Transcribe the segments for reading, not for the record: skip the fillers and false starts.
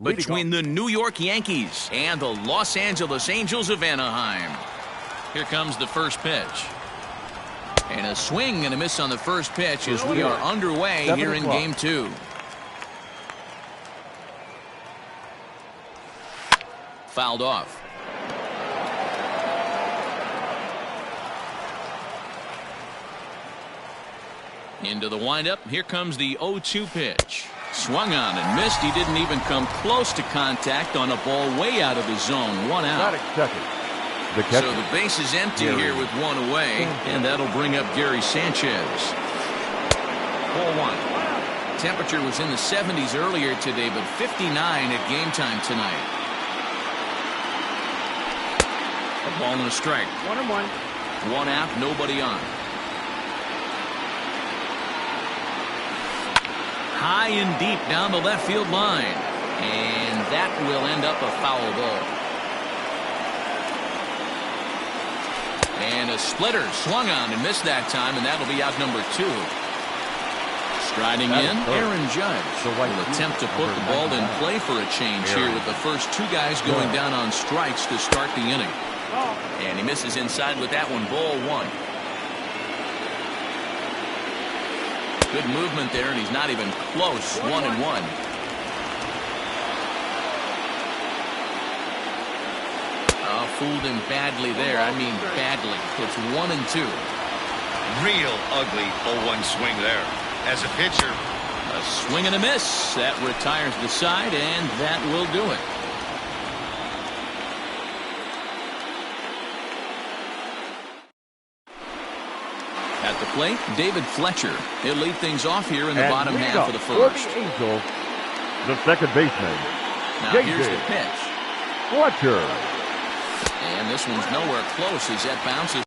between the New York Yankees and the Los Angeles Angels of Anaheim. Here comes the first pitch. And a swing and a miss on the first pitch as we are underway here in Game 2. Fouled off. Into the windup. Here comes the 0-2 pitch. Swung on and missed. He didn't even come close to contact on a ball way out of the zone. One out. So the base is empty here with one away, and that'll bring up Gary Sanchez. Ball one. Temperature was in the 70s earlier today, but 59 at game time tonight. A ball and a strike. 1-1. One out, nobody on. High and deep down the left field line, and that will end up a foul ball. And a splitter swung on and missed that time, and that'll be out number 2. Striding in, Aaron Judge will attempt to put the ball in play for a change here with the first 2 guys going down on strikes to start the inning. And he misses inside with that one. Ball 1. Good movement there, and he's not even close. 1-1. Fooled him badly there. I mean badly. It's 1-2. Real ugly 0-1 swing there. As a pitcher, a swing and a miss. That retires the side, and that will do it. At the plate, David Fletcher. He'll lead things off here in the bottom half of the first. For the Angels, the second baseman. Now here's the pitch. Fletcher. And this one's nowhere close as that bounces.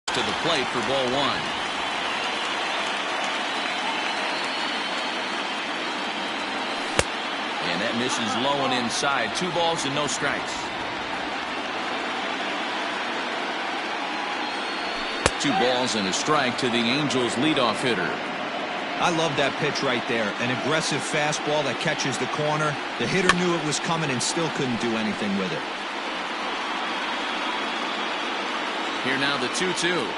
To the plate for ball 1. And that misses low and inside. 2 balls and no strikes. 2 balls and a strike to the Angels leadoff hitter. I love that pitch right there. An aggressive fastball that catches the corner. The hitter knew it was coming and still couldn't do anything with it. Here now the 2-2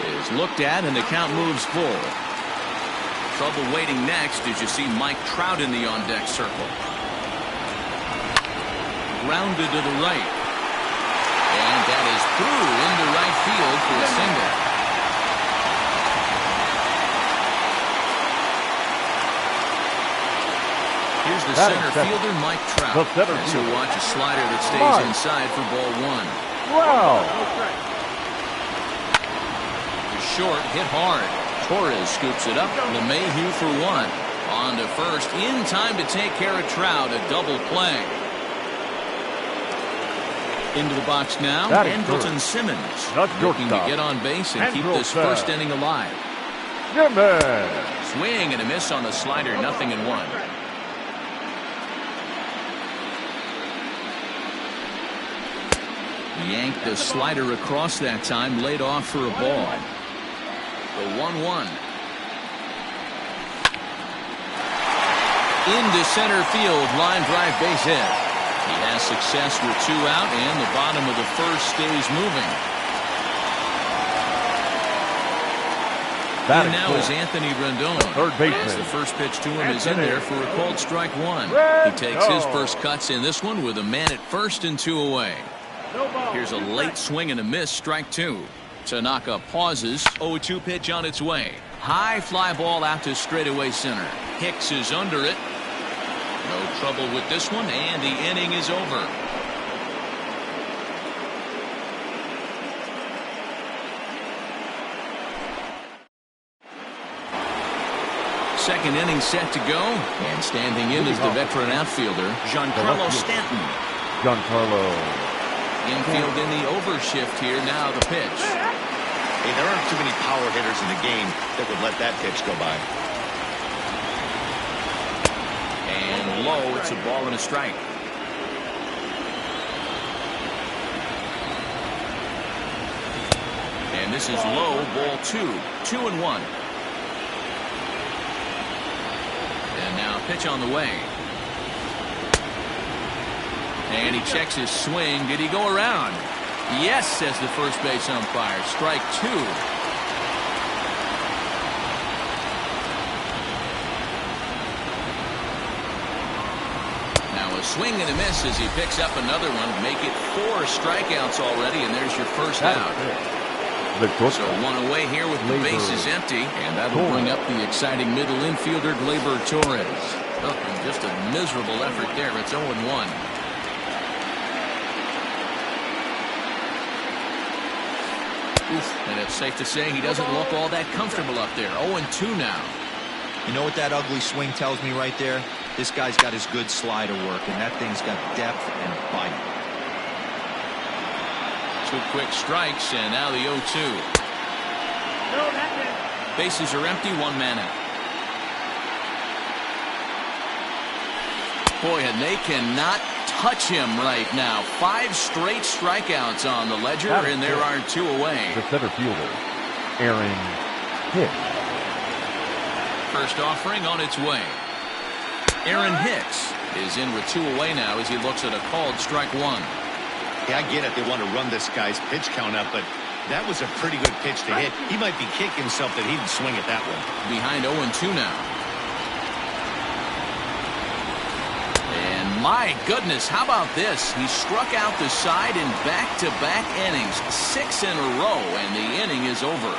is looked at, and the count moves full. Trouble waiting next as you see Mike Trout in the on-deck circle. Grounded to the right. And that is through into right field for a single. Here's the center fielder, Mike Trout. As he'll watch a slider that stays inside for ball 1. Wow. Short, hit hard. Torres scoops it up. LeMahieu for 1. On to first, in time to take care of Trout. A double play. Into the box now, Andrelton Simmons looking to get on base and keep this first inning alive. Swing and a miss on the slider, 0-1. Yanked the slider across that time, laid off for a ball. The 1-1. Into center field, line drive base hit. He has success with 2 out, and the bottom of the first stays moving. And now is Anthony Rendon. Third baseman. As the first pitch to him is in there for a called strike 1. He takes his first cuts in this one with a man at first and 2 away. Here's a late swing and a miss, strike 2. Tanaka pauses. 0-2 pitch on its way. High fly ball out to straightaway center. Hicks is under it. No trouble with this one, and the inning is over. Second inning set to go, and standing in is the veteran outfielder, Giancarlo Stanton. Infield in the overshift here. Now the pitch. Hey, there aren't too many power hitters in the game that would let that pitch go by. And low, it's a ball and a strike. This is low, ball 2. 2-1. And now pitch on the way. And he checks his swing. Did he go around? Yes, says the first base umpire. Strike 2. Now a swing and a miss as he picks up another one. Make it 4 strikeouts already, and there's your first out. So one away here with the bases empty, and that'll bring up the exciting middle infielder Gleyber Torres. Oh, and just a miserable effort there. It's 0-1. And it's safe to say he doesn't look all that comfortable up there. 0-2 now. You know what that ugly swing tells me right there? This guy's got his good slider work, and that thing's got depth and bite. 2 quick strikes, and now the 0-2. Bases are empty, 1 man out. Boy, and they cannot touch him right now. 5 straight strikeouts on the ledger, and there are 2 away. The center fielder, Aaron Hicks. First offering on its way. Aaron Hicks is in with 2 away now as he looks at a called strike 1. Yeah, I get it. They want to run this guy's pitch count up, but that was a pretty good pitch to hit. He might be kicking himself that he didn't swing at that one. Behind 0-2 now. And my goodness, how about this? He struck out the side in back-to-back innings. 6 in a row, and the inning is over.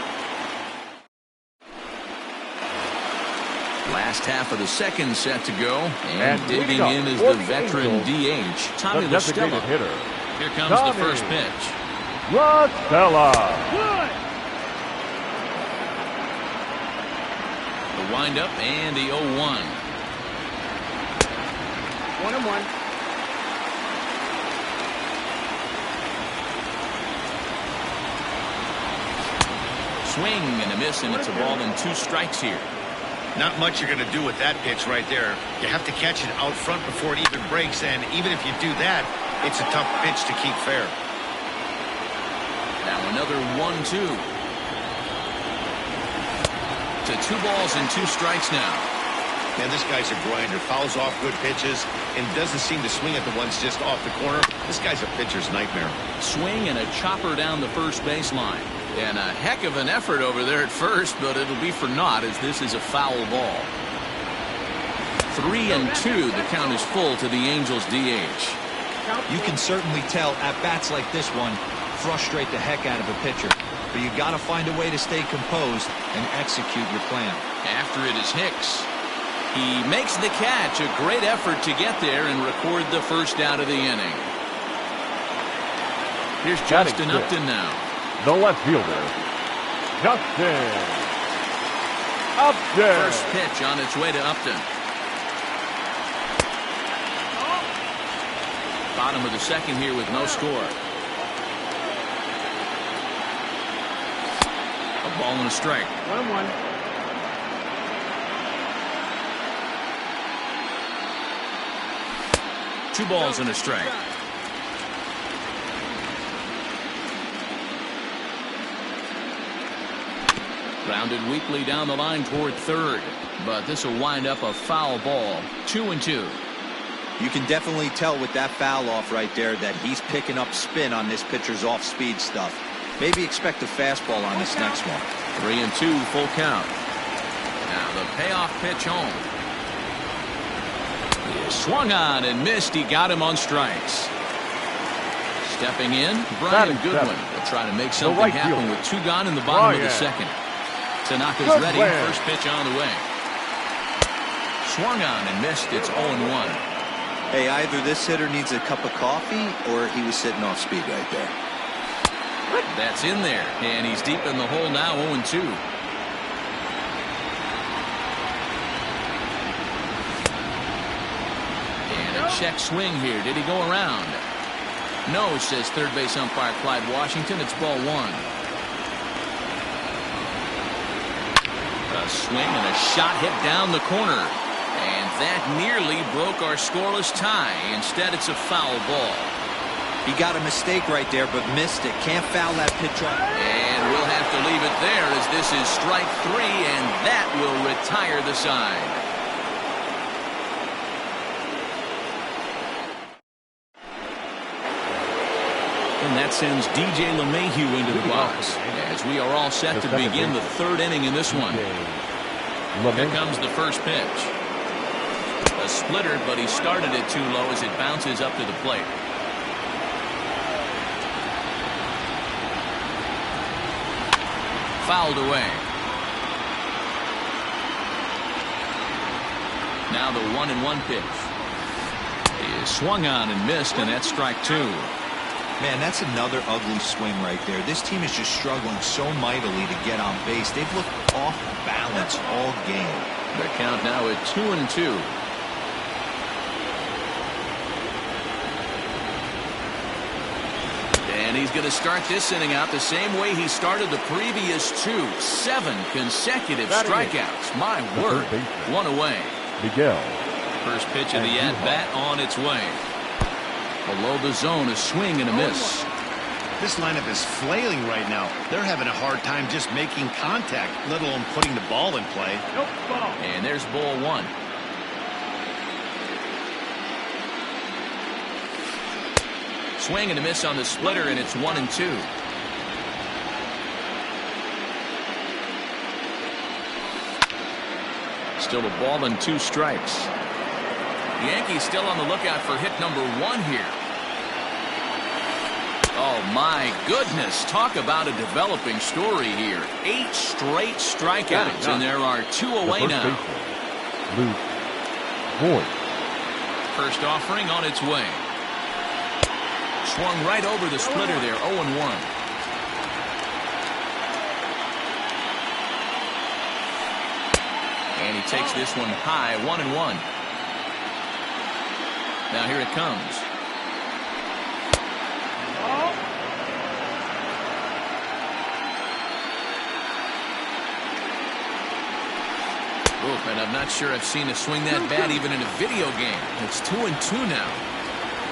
Last half of the second set to go, and digging in is the veteran DH, Tommy La Stella. Here comes the first pitch. La Stella. The windup and the 0-1. 1-1. Swing and a miss, and it's a ball and 2 strikes here. Not much you're going to do with that pitch right there. You have to catch it out front before it even breaks, and even if you do that, it's a tough pitch to keep fair. Now another 1-2. To 2 balls and 2 strikes now. Man, this guy's a grinder. Fouls off good pitches and doesn't seem to swing at the ones just off the corner. This guy's a pitcher's nightmare. Swing and a chopper down the first baseline. And a heck of an effort over there at first, but it'll be for naught as this is a foul ball. 3-2. The count is full to the Angels DH. You can certainly tell at-bats like this one frustrate the heck out of a pitcher. But you got to find a way to stay composed and execute your plan. After it is Hicks. He makes the catch. A great effort to get there and record the first out of the inning. Here's Justin Upton now. The left fielder, Justin Upton. First pitch on its way to Upton. Bottom of the second here with no score. A ball and a strike. 1-1. Two balls and a strike. Grounded weakly down the line toward third, but this will wind up a foul ball. 2-2. You can definitely tell with that foul off right there that he's picking up spin on this pitcher's off-speed stuff. Maybe expect a fastball on this next one. 3-2, full count. Now the payoff pitch home. He swung on and missed. He got him on strikes. Stepping in, Brian Goodwin will try to make something happen with 2 gone in the bottom of the second. Tanaka's ready. First pitch on the way. Swung on and missed. It's 0-1. Hey, either this hitter needs a cup of coffee or he was sitting off speed right there. That's in there, and he's deep in the hole now. 0-2. And a check swing here. Did he go around? No, says third base umpire Clyde Washington. It's ball 1. A swing and a shot hit down the corner. And that nearly broke our scoreless tie. Instead, it's a foul ball. He got a mistake right there, but missed it. Can't foul that pitch off. And we'll have have to leave it there as this is strike 3, and that will retire the side. And that sends DJ LeMahieu into the box as we are all set to begin the 3rd inning in this one. Here comes the first pitch. A splitter, but he started it too low as it bounces up to the plate. Fouled away. Now the 1-1 pitch. He is swung on and missed, and that's strike 2. Man, that's another ugly swing right there. This team is just struggling so mightily to get on base. They've looked off balance all game. The count now at 2-2. And he's going to start this inning out the same way he started the previous 2. 7 consecutive strikeouts. My word. 1 away. Miguel. First pitch of the at-bat on its way. Below the zone, a swing and a miss. This lineup is flailing right now. They're having a hard time just making contact, let alone putting the ball in play. And there's ball 1. Swing and a miss on the splitter, and it's 1-2. Still a ball and 2 strikes. The Yankees still on the lookout for hit number 1 here. Oh, my goodness. Talk about a developing story here. 8 straight strikeouts, and there are 2 away now. Luke Voigt. First offering on its way. Swung right over the splitter there, 0-1. And he takes this one high, 1-1. Now here it comes. Oof, and I'm not sure I've seen a swing that bad even in a video game. It's 2-2 now.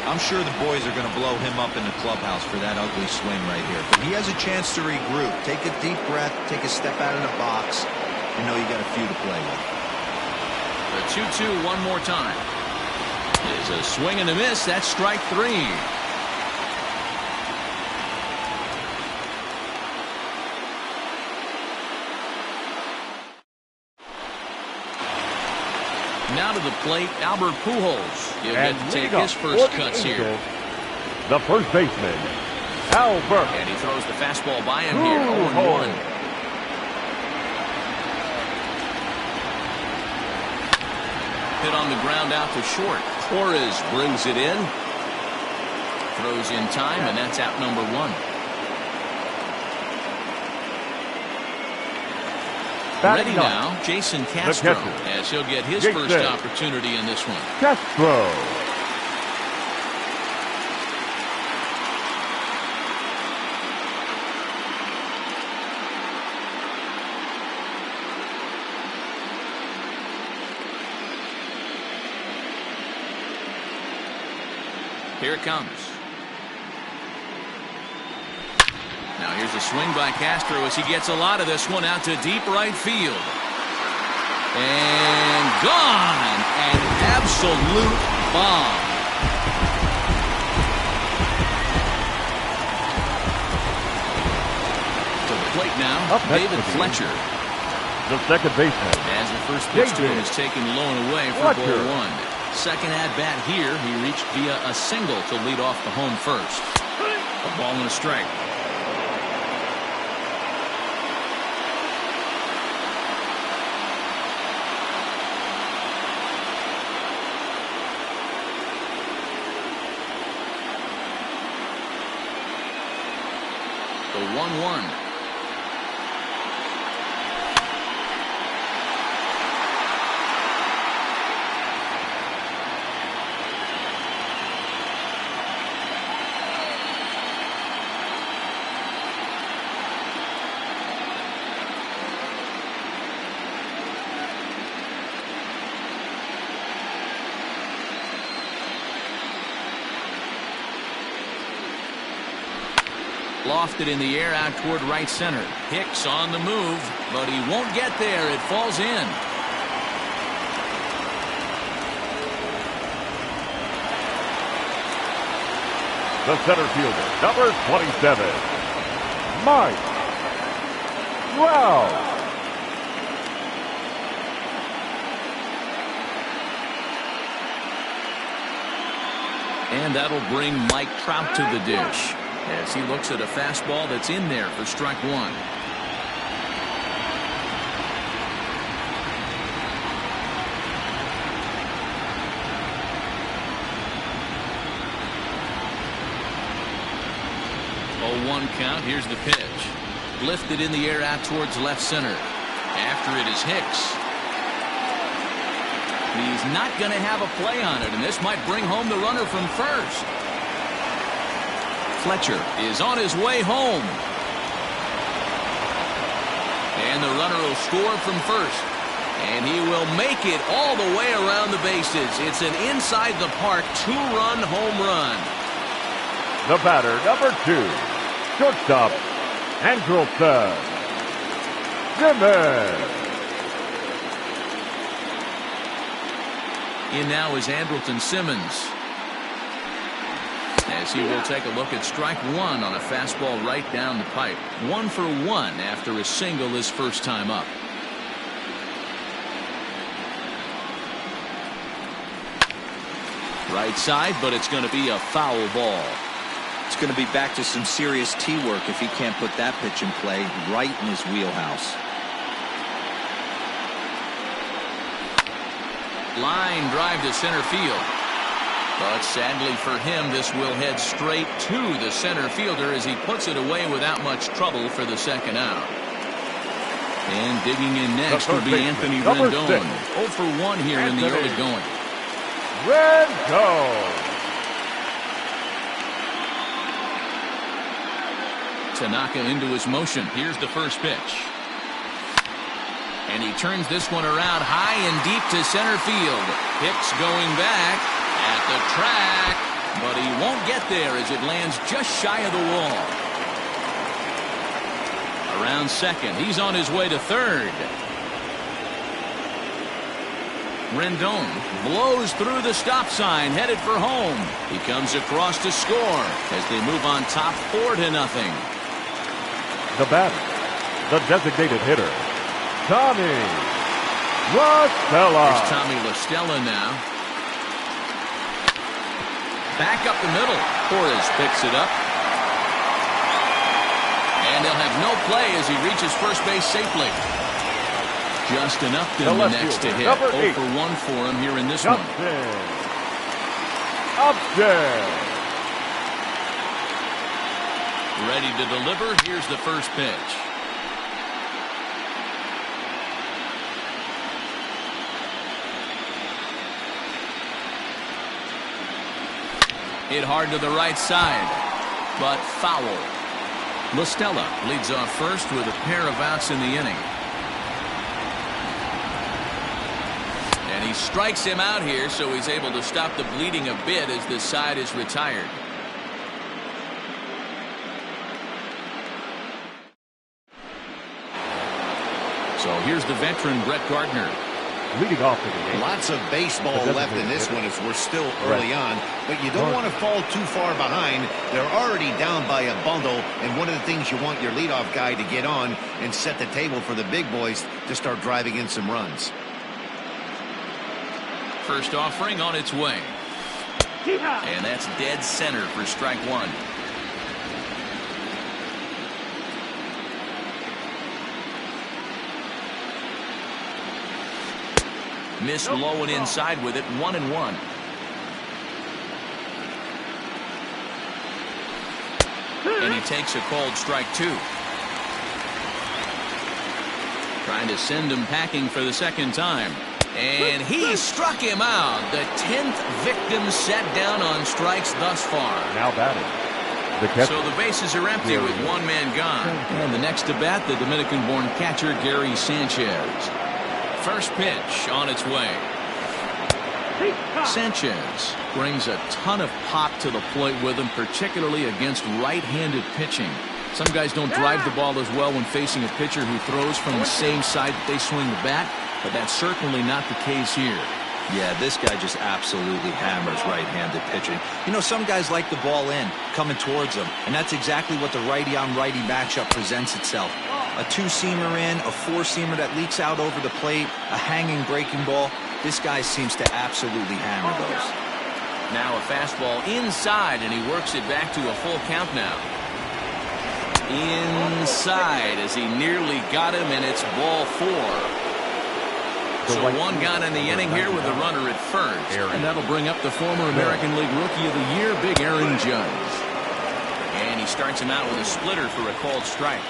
I'm sure the boys are going to blow him up in the clubhouse for that ugly swing right here. But he has a chance to regroup. Take a deep breath, take a step out of the box. You know you got a few to play with. The 2-2 one more time. Is a swing and a miss. That's strike 3. Now to the plate, Albert Pujols. He'll get to take his first cuts here. The first baseman, Albert. And he throws the fastball by him here, 0-1. Hit on the ground out to short. Torres brings it in. Throws in time, and that's out number 1. Ready now, Jason Castro, as he'll get his first opportunity in this one. Castro. Here it comes. Now here's a swing by Castro as he gets a lot of this one out to deep right field. And gone. An absolute bomb. To the plate now, David Fletcher. The second baseman. As the first pitch to him is taken low and away for ball 1. Second at-bat here, he reached via a single to lead off the home first. A ball and a strike. The 1-1. Lofted in the air out toward right center. Hicks on the move, but he won't get there. It falls in. The center fielder, number 27, Mike Trout. And that'll bring Mike Trout to the dish as he looks at a fastball that's in there for strike one. Oh, 1 count. Here's the pitch. Lifted in the air out towards left center. After it is Hicks. He's not going to have a play on it, and this might bring home the runner from first. Fletcher is on his way home. And the runner will score from first. And he will make it all the way around the bases. It's an inside-the-park 2-run home run. The batter, number 2, shortstop, Andrelton Simmons. In now is Andrelton Simmons, as he will take a look at strike one on a fastball right down the pipe. 1 for 1 after a single his first time up. Right side, but it's going to be a foul ball. It's going to be back to some serious tee work if he can't put that pitch in play right in his wheelhouse. Line drive to center field. But sadly for him, this will head straight to the center fielder as he puts it away without much trouble for the second out. And digging in next will be Anthony Rendon. 0 for 1 here in the early going. Rendon. Tanaka into his motion. Here's the first pitch. And he turns this one around high and deep to center field. Hicks going back at the track, but he won't get there as it lands just shy of the wall. Around second, he's on his way to third. Rendon blows through the stop sign, headed for home. He comes across to score as they move on top 4-0. The batter, the designated hitter, Tommy La Stella. Here's Tommy La Stella now. Back up the middle. Torres picks it up. And they'll have no play as he reaches first base safely. Just enough to the next to hit. 0 for 1 for him here in this one. Upton. Ready to deliver. Here's the first pitch. Hit hard to the right side, but foul. La Stella leads off first with a pair of outs in the inning. And he strikes him out here, so he's able to stop the bleeding a bit as this side is retired. So here's the veteran Brett Gardner. Leading off the game. Lots of baseball left in this one as we're still early on, but you don't want to fall too far behind. They're already down by a bundle, and one of the things you want your leadoff guy to get on and set the table for the big boys to start driving in some runs. First offering on its way. And that's dead center for strike one. Missed low and inside with it. 1-1. And he takes a called strike two. Trying to send him packing for the second time. And he struck him out. The 10th victim set down on strikes thus far. Now batting. So the bases are empty with one man gone. And the next to bat, the Dominican-born catcher Gary Sanchez. First pitch on its way. Sanchez brings a ton of pop to the plate with him, particularly against right-handed pitching. Some guys don't drive the ball as well when facing a pitcher who throws from the same side that they swing the bat, but that's certainly not the case here. Yeah, this guy just absolutely hammers right-handed pitching. You know, some guys like the ball in, coming towards them, and that's exactly what the righty-on-righty matchup presents itself. A two-seamer in, a four-seamer that leaks out over the plate, a hanging breaking ball. This guy seems to absolutely hammer those. Now a fastball inside, and he works it back to a full count now. Inside as he nearly got him, and it's ball 4. So one gone in the inning here with a runner at first. And that'll bring up the former American League Rookie of the Year, Big Aaron Judge. And he starts him out with a splitter for a called strike.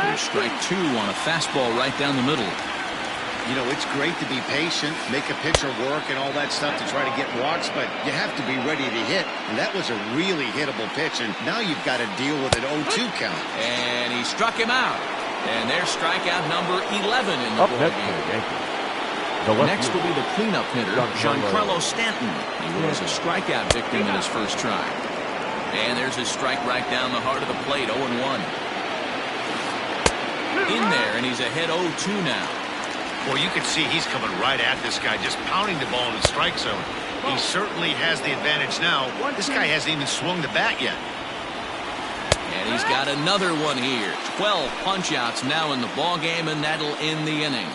Here's strike 2 on a fastball right down the middle. You know, it's great to be patient, make a pitcher work and all that stuff to try to get walks, but you have to be ready to hit. And that was a really hittable pitch, and now you've got to deal with an 0-2 count. And he struck him out. And there's strikeout number 11 in the ballgame. Next will be the cleanup hitter, Giancarlo Stanton. He was a strikeout victim in his first try. And there's his strike right down the heart of the plate, 0-1. In there, and he's ahead 0-2 now. Well, you can see he's coming right at this guy, just pounding the ball in the strike zone. He certainly has the advantage now. This guy hasn't even swung the bat yet. And he's got another one here. 12 punch-outs now in the ballgame, and that'll end the inning.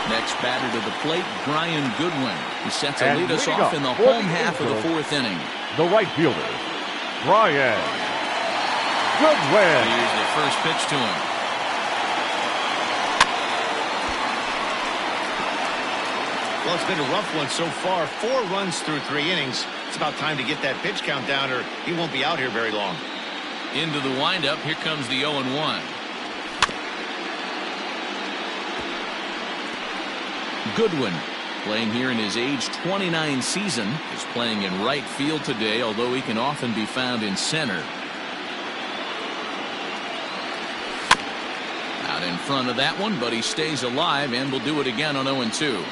Next batter to the plate, Brian Goodwin. He sets to lead us off in the home half of the 4th inning. The right fielder, Brian Goodwin. Here's the first pitch to him. Well, it's been a rough one so far. 4 runs through 3 innings. It's about time to get that pitch count down, or he won't be out here very long. Into the windup. Here comes the 0-1. Goodwin, playing here in his age 29 season, is playing in right field today, although he can often be found in center. Out in front of that one, but he stays alive and will do it again on 0-2.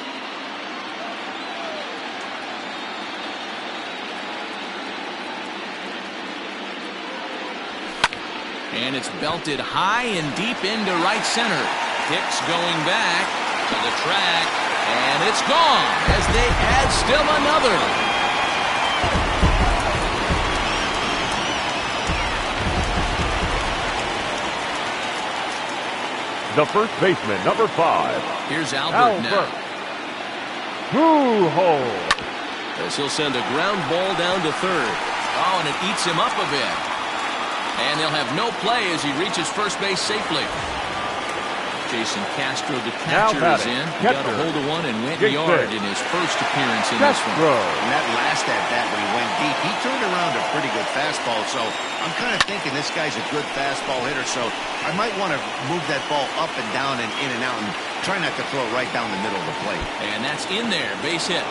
And it's belted high and deep into right center. Hicks going back to the track, and it's gone as they add still another. The first baseman, number 5. Here's Albert now. Two-hole. As he'll send a ground ball down to third. Oh, and it eats him up a bit. And they'll have no play as he reaches first base safely. Jason Castro, the catcher, is in. He got a hold of one and went yard in his first appearance in this one. And that last at-bat when he went deep, he turned around a pretty good fastball. So I'm kind of thinking this guy's a good fastball hitter. So I might want to move that ball up and down and in and out and try not to throw it right down the middle of the plate. And that's in there. Base hit.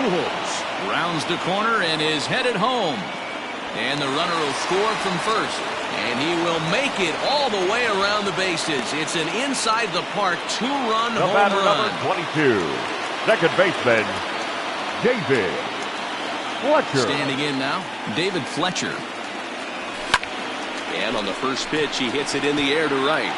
Pujols rounds the corner and is headed home. And the runner will score from first. And he will make it all the way around the bases. It's an inside the park 2-run home run. The batter, number 22, second baseman, David Fletcher. Standing in now, David Fletcher. And on the first pitch, he hits it in the air to right.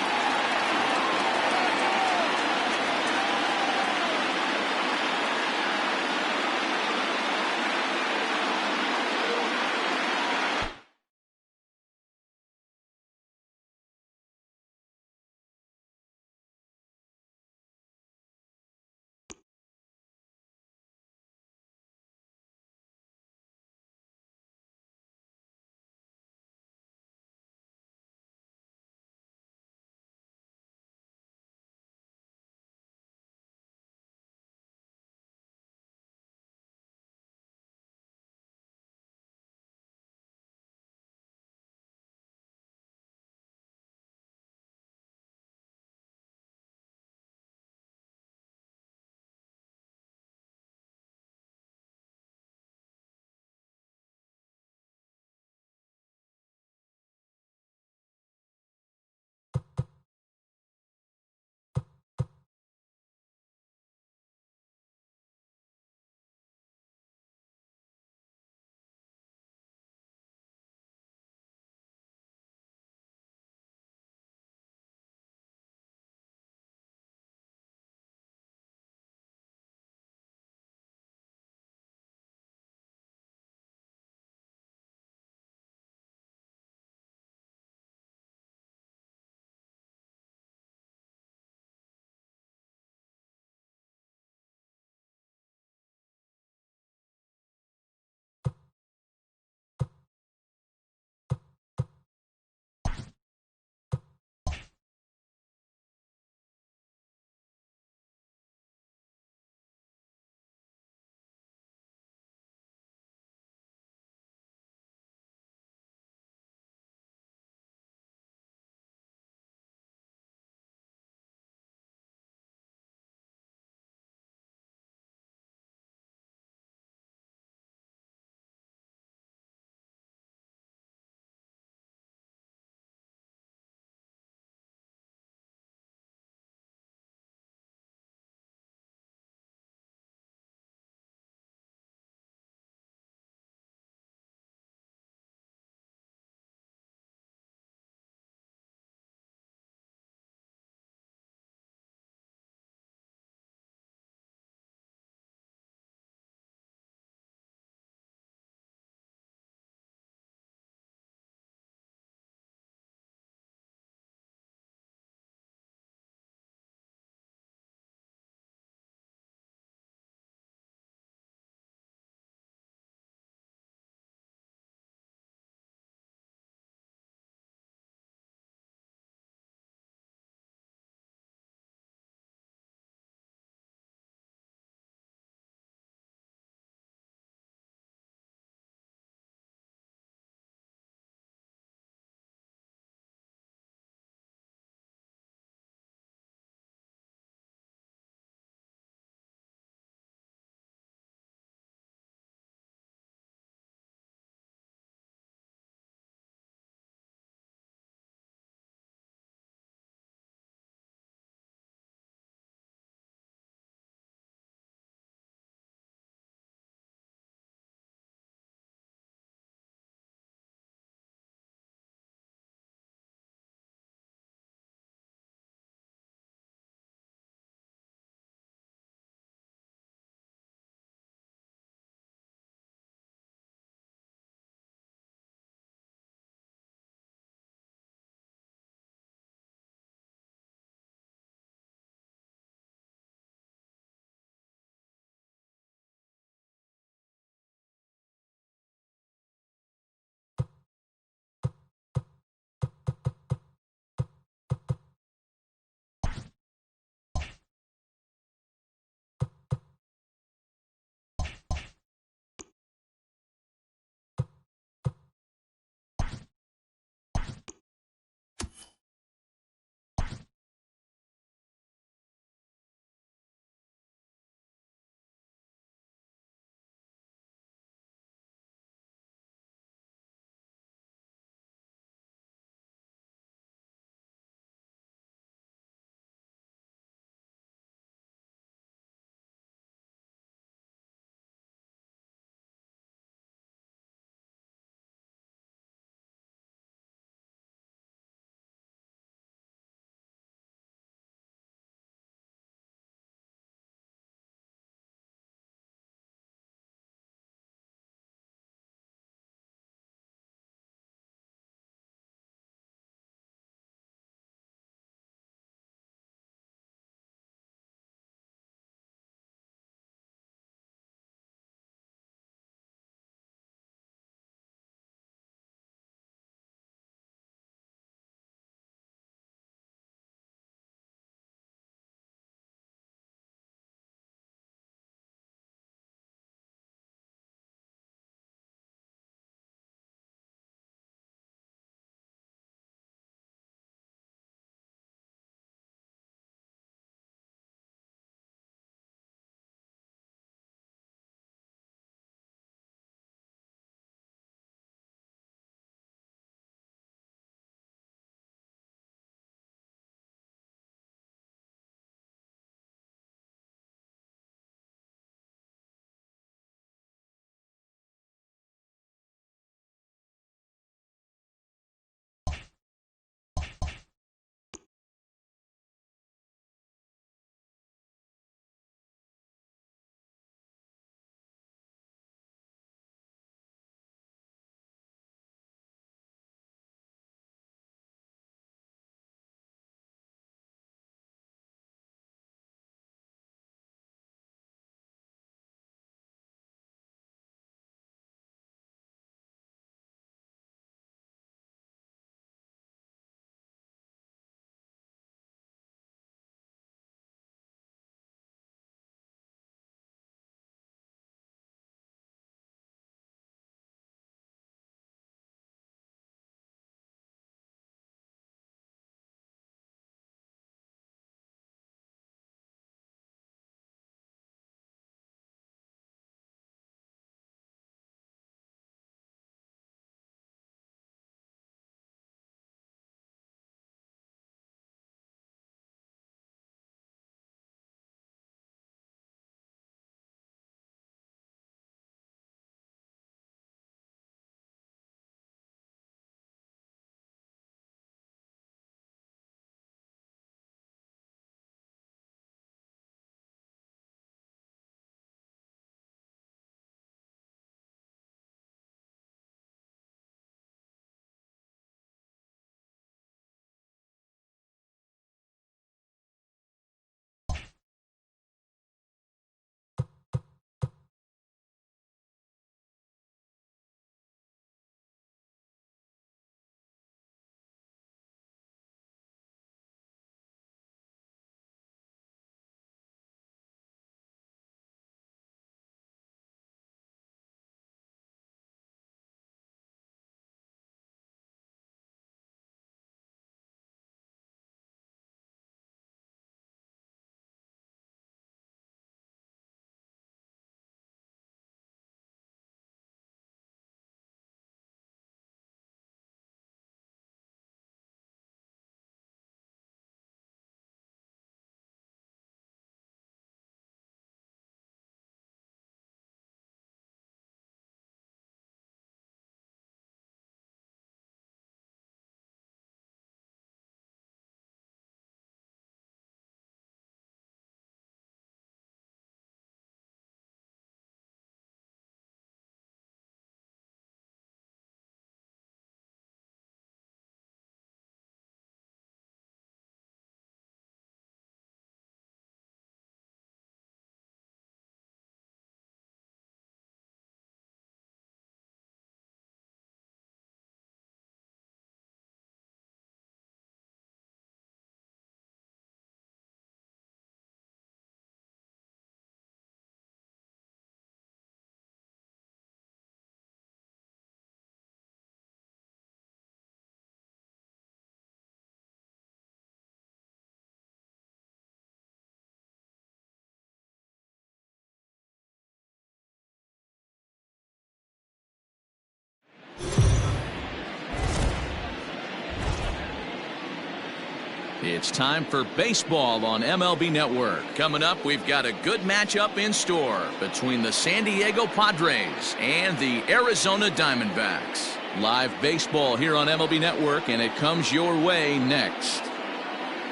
It's time for baseball on MLB Network. Coming up, we've got a good matchup in store between the San Diego Padres and the Arizona Diamondbacks. Live baseball here on MLB Network, and it comes your way next.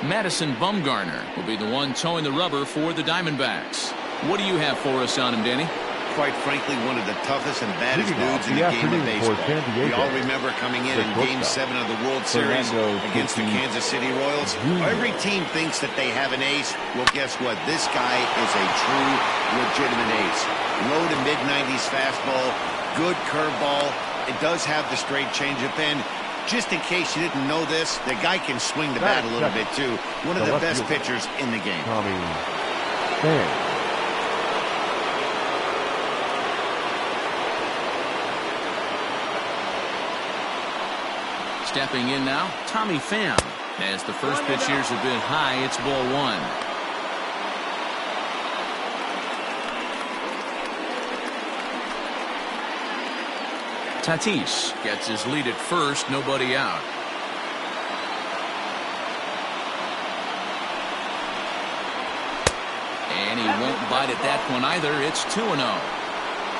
Madison Bumgarner will be the one towing the rubber for the Diamondbacks. What do you have for us on him, Danny? Quite frankly, one of the toughest and baddest dudes in the game of baseball. We all remember coming in Game 7 of the World Series against the Kansas City Royals. Every team thinks that they have an ace. Well, guess what? This guy is a true, legitimate ace. Low to mid-90s fastball, good curveball. It does have the straight changeup in. Just in case you didn't know this, the guy can swing the bat a little bit, too. One of the best pitchers in the game. Stepping in now, Tommy Pham. As the first pitch here's a bit high, it's ball one. Tatis gets his lead at first, nobody out. And he won't bite at that one either. It's 2-0.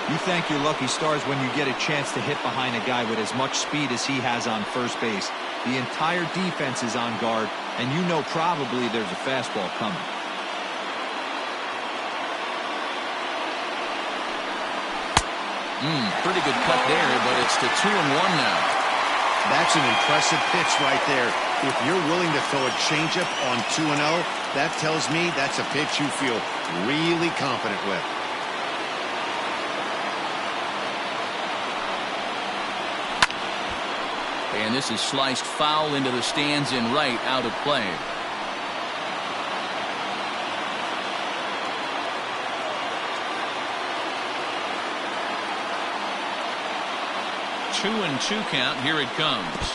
You thank your lucky stars when you get a chance to hit behind a guy with as much speed as he has on first base. The entire defense is on guard, and you know probably there's a fastball coming. Pretty good cut there, but it's to 2-1 now. That's an impressive pitch right there. If you're willing to throw a changeup on 2-0, that tells me that's a pitch you feel really confident with. And this is sliced foul into the stands in right, out of play. Two and two count. Here it comes.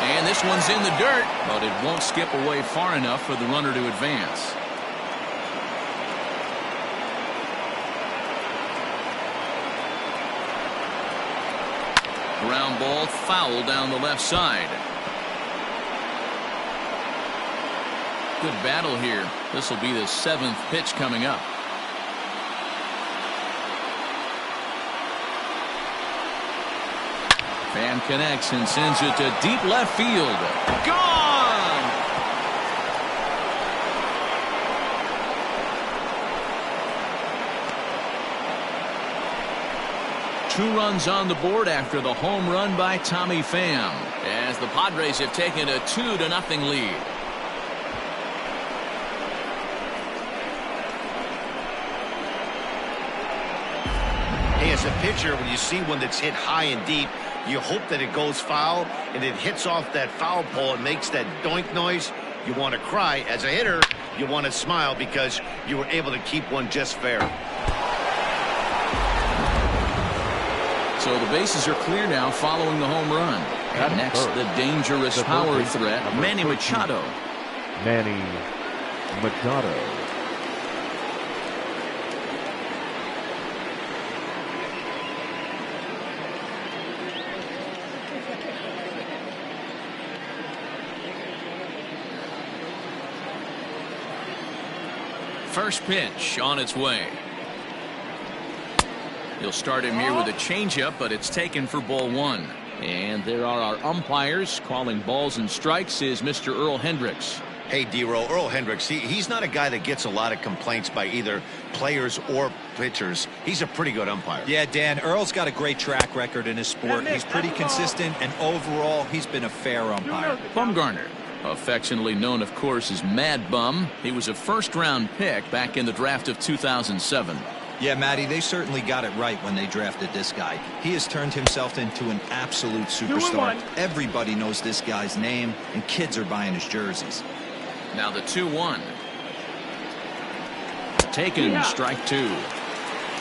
And this one's in the dirt, but it won't skip away far enough for the runner to advance. Ground ball, foul down the left side. Good battle here. This will be the 7th pitch coming up. Pham connects and sends it to deep left field. Gone! Two runs on the board after the home run by Tommy Pham, as the Padres have taken a 2-0 lead. Hey, as a pitcher, when you see one that's hit high and deep, you hope that it goes foul, and it hits off that foul pole and makes that doink noise. You want to cry. As a hitter, you want to smile because you were able to keep one just fair. So the bases are clear now following the home run. And next, the dangerous power threat, Manny Machado. Manny Machado. First pitch on its way. He'll start him here with a changeup, but it's taken for ball one. And there are our umpires calling balls and strikes is Mr. Earl Hendricks. Hey, D-Roll, Earl Hendricks, he's not a guy that gets a lot of complaints by either players or pitchers. He's a pretty good umpire. Yeah, Dan, Earl's got a great track record in his sport. He's pretty consistent, and overall, he's been a fair umpire. Bumgarner, affectionately known, of course, as Mad Bum. He was a first-round pick back in the draft of 2007. Yeah, Matty, they certainly got it right when they drafted this guy. He has turned himself into an absolute superstar. Everybody knows this guy's name, and kids are buying his jerseys. Now the 2-1. Taken, strike two.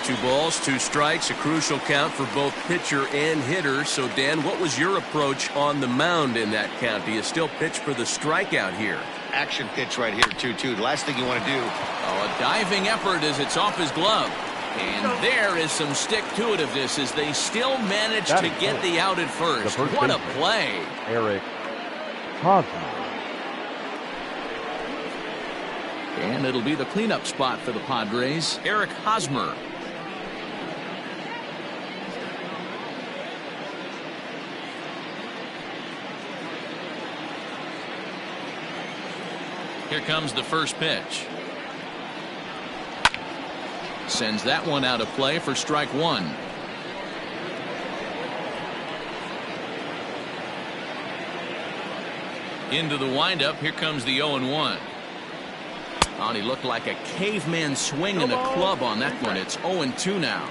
2 balls, 2 strikes, a crucial count for both pitcher and hitter. So, Dan, what was your approach on the mound in that count? Do you still pitch for the strikeout here? Action pitch right here, 2-2. The last thing you want to do. Oh, a diving effort as it's off his glove. And there is some stick-to-itiveness as they still manage to get the out at first. What a play. Eric Hosmer. And it'll be the cleanup spot for the Padres, Eric Hosmer. Here comes the first pitch. Sends that one out of play for strike one. Into the windup. Here comes the 0-1. Oh, he looked like a caveman swinging a club on that one. It's 0-2 now.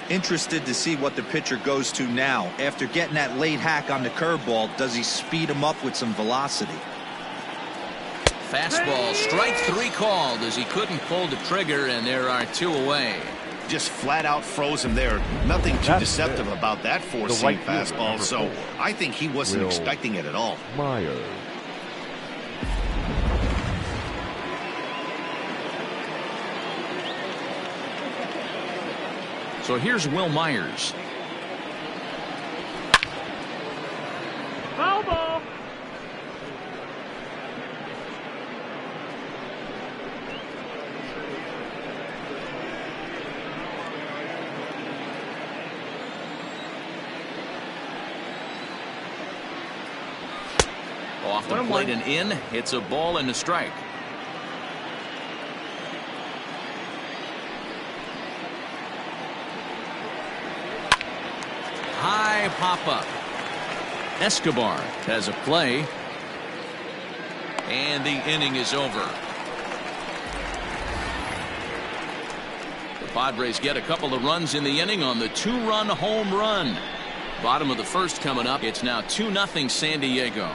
Interested to see what the pitcher goes to now. After getting that late hack on the curveball, does he speed him up with some velocity? Fastball, strike three called as he couldn't pull the trigger, and there are two away. Just flat out froze him there. Nothing too deceptive about that four-seam fastball, so I think he wasn't expecting it at all. Myers. So here's Will Myers. Foul ball. Off the plate and in. It's a ball and a strike. High pop-up. Escobar has a play. And the inning is over. The Padres get a couple of runs in the inning on the two-run home run. Bottom of the first coming up. It's now 2-0 San Diego.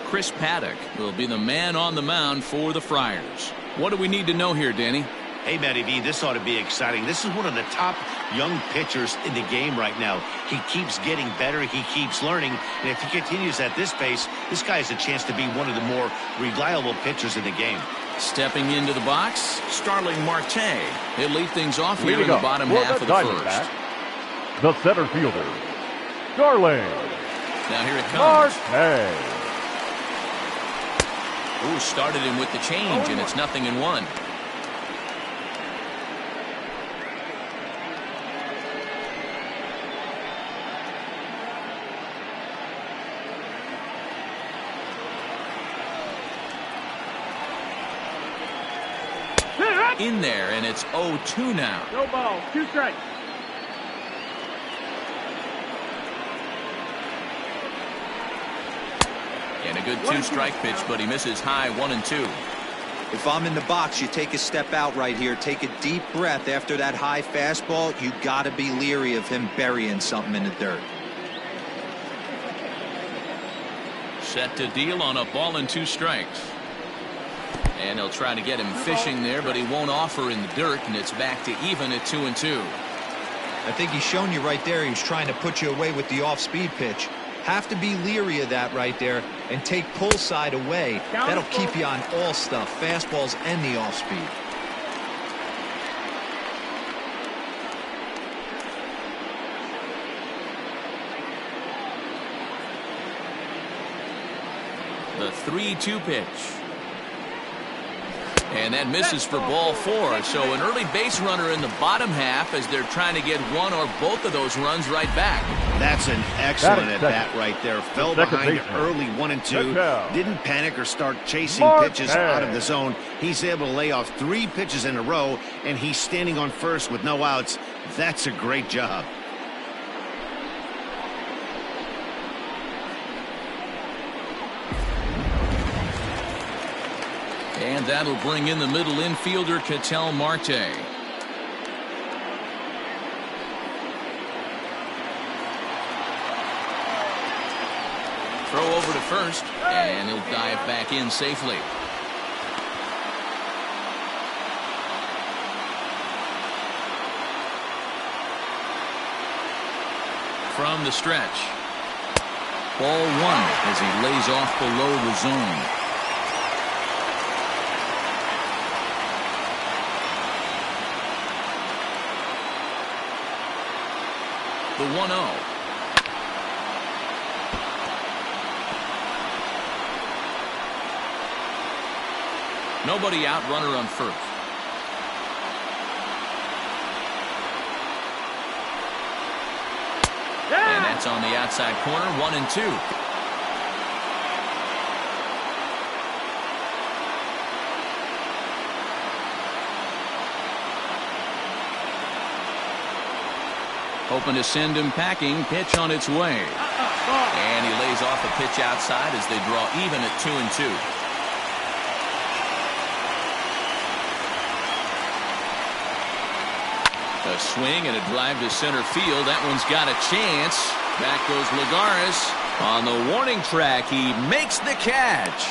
Chris Paddock will be the man on the mound for the Friars. What do we need to know here, Danny? Hey, Matty V, this ought to be exciting. This is one of the top young pitchers in the game right now. He keeps getting better. He keeps learning. And if he continues at this pace, this guy has a chance to be one of the more reliable pitchers in the game. Stepping into the box, Starling Marte. He'll lead things off here in the bottom half of the first. The center fielder, Starling. Now here it comes. Marte. Ooh, started him with the change, and it's 0-1. In there, and it's 0-2 now. No ball, 2 strikes. And a good 2-strike pitch, but he misses high 1-2. If I'm in the box, you take a step out right here. Take a deep breath after that high fastball. You got to be leery of him burying something in the dirt. Set to deal on a ball and 2 strikes. And he'll try to get him fishing there, but he won't offer in the dirt, and it's back to even at 2-2. I think he's shown you right there. He was trying to put you away with the off-speed pitch. Have to be leery of that right there and take pull side away. That'll keep you on all stuff, fastballs and the off-speed. The 3-2 pitch. And that misses for ball 4. So an early base runner in the bottom half as they're trying to get one or both of those runs right back. That's an excellent at bat right there. Fell behind early 1-2. Didn't panic or start chasing pitches out of the zone. He's able to lay off 3 pitches in a row, and he's standing on first with no outs. That's a great job. And that'll bring in the middle infielder, Ketel Marte. Throw over to first, and he'll dive back in safely. From the stretch. Ball 1 as he lays off below the zone. The 1-0. Nobody out, runner on first. And that's on the outside corner, 1-2. Hoping to send him packing. Pitch on its way. And he lays off a pitch outside as they draw even at 2-2. A swing and a drive to center field. That one's got a chance. Back goes Lagares. On the warning track, he makes the catch.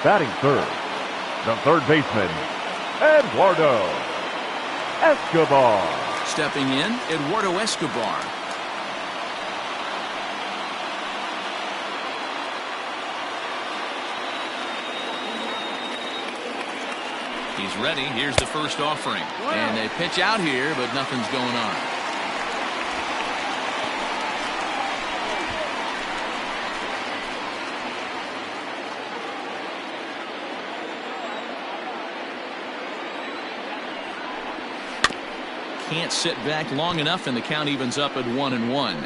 Batting third, the third baseman, Eduardo Escobar. Stepping in, Eduardo Escobar. He's ready. Here's the first offering. And they pitch out here, but nothing's going on. Can't sit back long enough, and the count evens up at 1-1.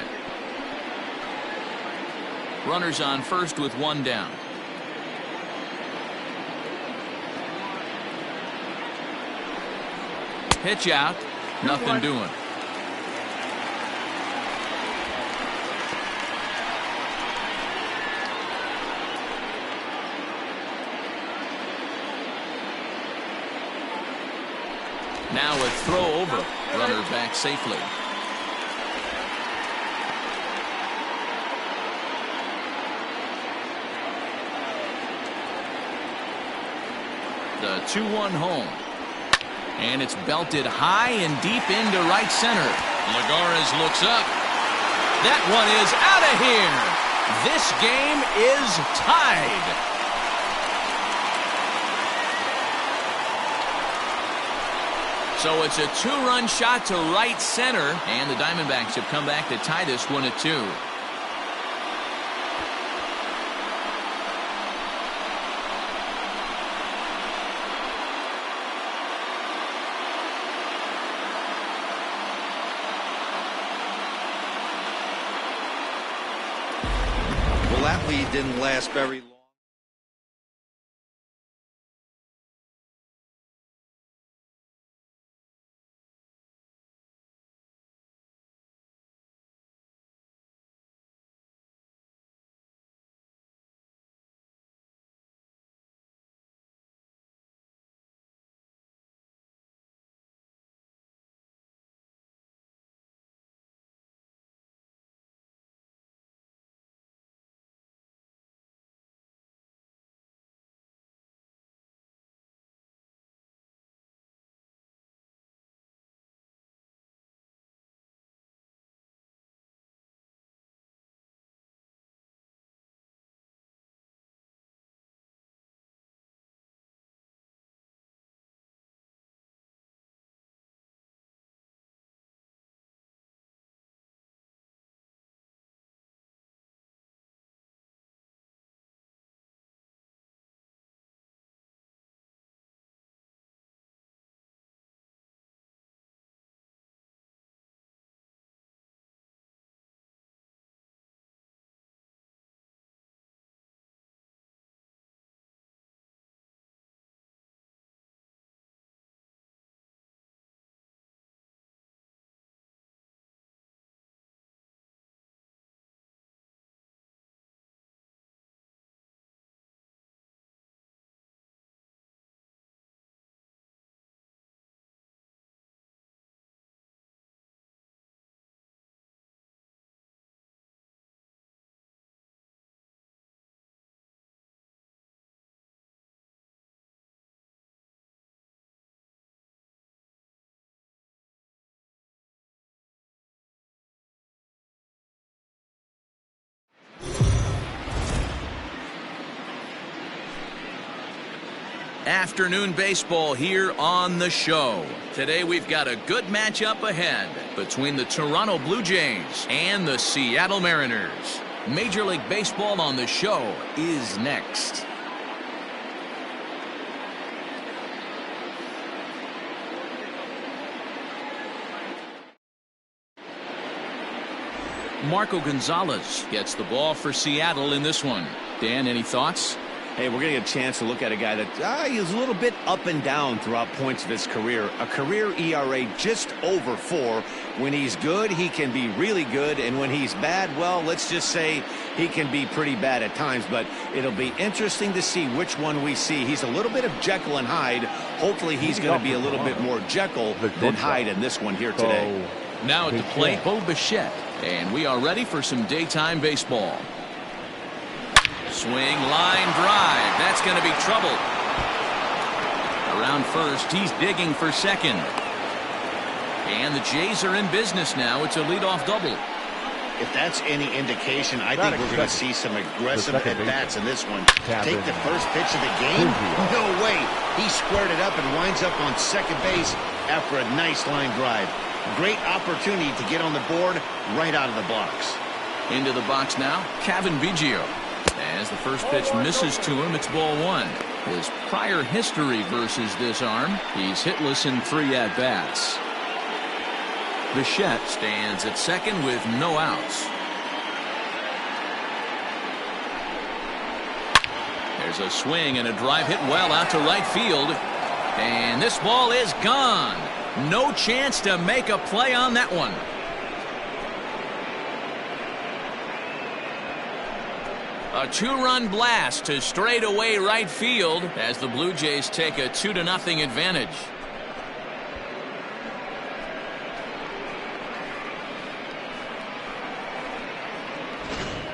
Runners on first with one down. Pitch out. Nothing doing. Now a throw over. Runner back safely. The 2-1 home. And it's belted high and deep into right center. Lagares looks up. That one is out of here. This game is tied. So it's a 2-run shot to right center, and the Diamondbacks have come back to tie this one at 2. Well, that lead didn't last very long. Afternoon baseball here on the show. Today we've got a good matchup ahead between the Toronto Blue Jays and the Seattle Mariners. Major League Baseball on the show is next. Marco Gonzalez gets the ball for Seattle in this one. Dan, any thoughts? Hey, we're going to get a chance to look at a guy that he's a little bit up and down throughout points of his career. A career ERA just over 4. When he's good, he can be really good. And when he's bad, well, let's just say he can be pretty bad at times. But it'll be interesting to see which one we see. He's a little bit of Jekyll and Hyde. Hopefully he's going to be a little bit more Jekyll than Hyde in this one here today. Now at the plate, Bo Bichette. And we are ready for some daytime baseball. Swing, line drive. That's going to be trouble. Around first, he's digging for second. And the Jays are in business now. It's a leadoff double. If that's any indication, I think we're going to see some aggressive at-bats in this one. Take the first pitch of the game? No way. He squared it up and winds up on second base after a nice line drive. Great opportunity to get on the board right out of the blocks. Into the box now, Kevin Biggio. As the first pitch misses to him, it's ball 1. His prior history versus this arm, he's hitless in 3 at-bats. Bichette stands at second with no outs. There's a swing and a drive hit well out to right field. And this ball is gone. No chance to make a play on that one. A 2-run blast to straightaway right field as the Blue Jays take a 2-0 advantage.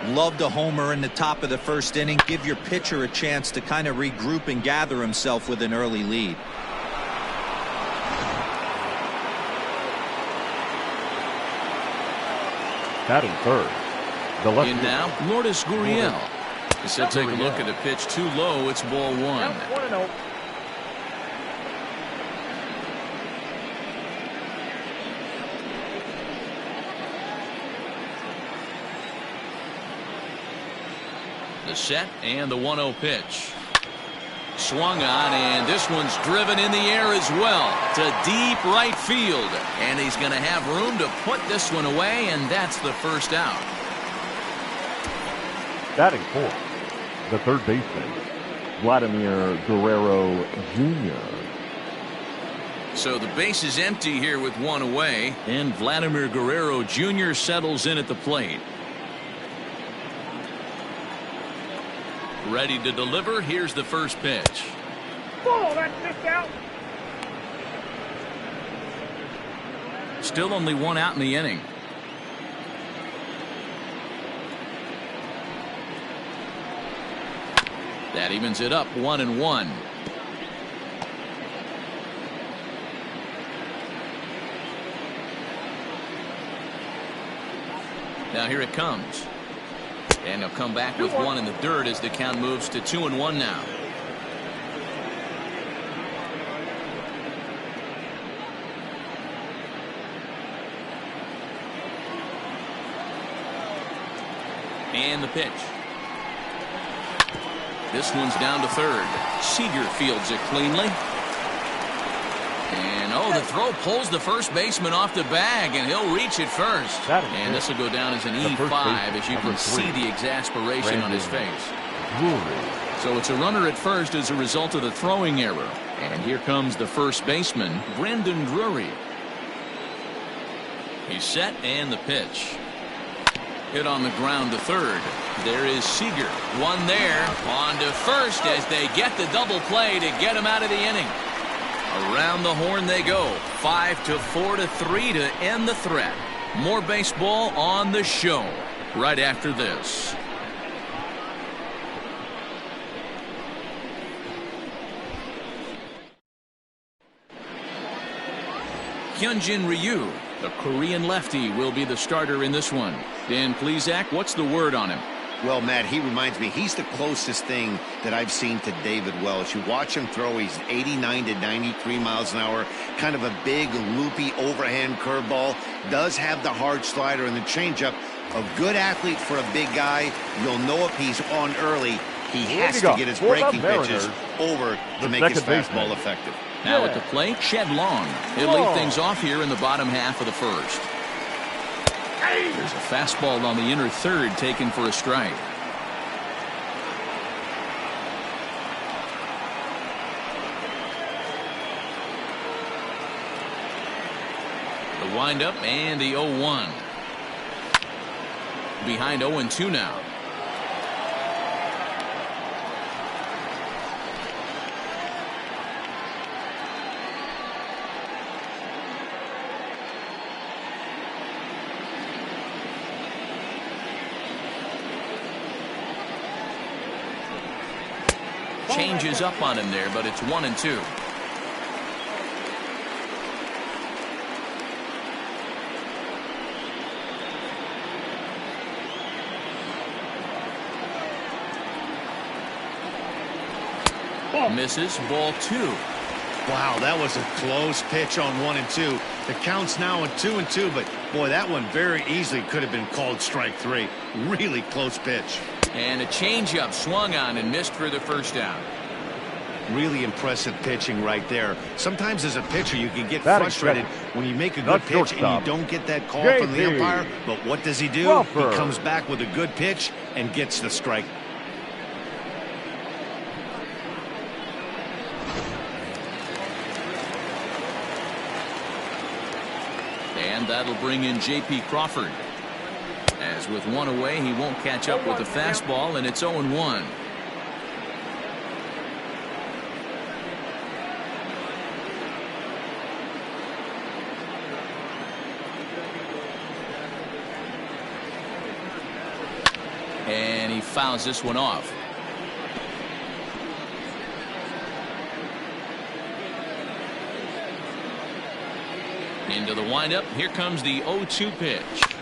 Love the homer in the top of the first inning. Give your pitcher a chance to kind of regroup and gather himself with an early lead. Batting third. The left in now, Lourdes Gurriel. So take a look at the pitch too low. It's ball 1. 1-0. The set and the 1-0 pitch. Swung on, and this one's driven in the air as well to deep right field. And he's going to have room to put this one away, and that's the first out. Batting fourth, the third baseman, Vladimir Guerrero Jr. So the base is empty here with 1 away, and Vladimir Guerrero Jr. settles in at the plate. Ready to deliver. Here's the first pitch. Oh, that's missed out. Still only 1 out in the inning. That evens it up 1-1. Now here it comes. And he'll come back with 1 in the dirt as the count moves to 2-1 now. And the pitch. This one's down to third. Seager fields it cleanly. And the throw pulls the first baseman off the bag, and he'll reach it first. And this will go down as an E5 as you can see the exasperation on his face. So it's a runner at first as a result of the throwing error. And here comes the first baseman, Brandon Drury. He's set, and the pitch. Hit on the ground to third. There is Seager. 1 there. On to first as they get the double play to get him out of the inning. Around the horn they go. 5-4 to 3 to end the threat. More baseball on the show right after this. Hyunjin Ryu, the Korean lefty, will be the starter in this one. Dan Plesac, what's the word on him? Well, Matt, he reminds me, he's the closest thing that I've seen to David Wells. You watch him throw, he's 89 to 93 miles an hour, kind of a big, loopy, overhand curveball, does have the hard slider and the changeup. A good athlete for a big guy. You'll know if he's on early. He has to get his breaking pitches over to make his fastball effective. Now at the plate, Shed Long. He'll lead things off here in the bottom half of the first. There's a fastball on the inner third taken for a strike. The windup and the 0-1. Behind 0-2 now. Changes up on him there, but it's 1-2. Misses, ball 2. Wow, that was a close pitch on 1-2. The count's now at 2-2, but boy, that one very easily could have been called strike 3. Really close pitch. And a changeup swung on and missed for the first out. Really impressive pitching right there. Sometimes as a pitcher you can get frustrated when you make a good pitch and you don't get that call from the umpire. But what does he do? He comes back with a good pitch and gets the strike. And that'll bring in J.P. Crawford. As with one away, he won't catch up with the fastball, and it's 0-1. And he fouls this one off. Into the windup. Here comes the 0-2 pitch.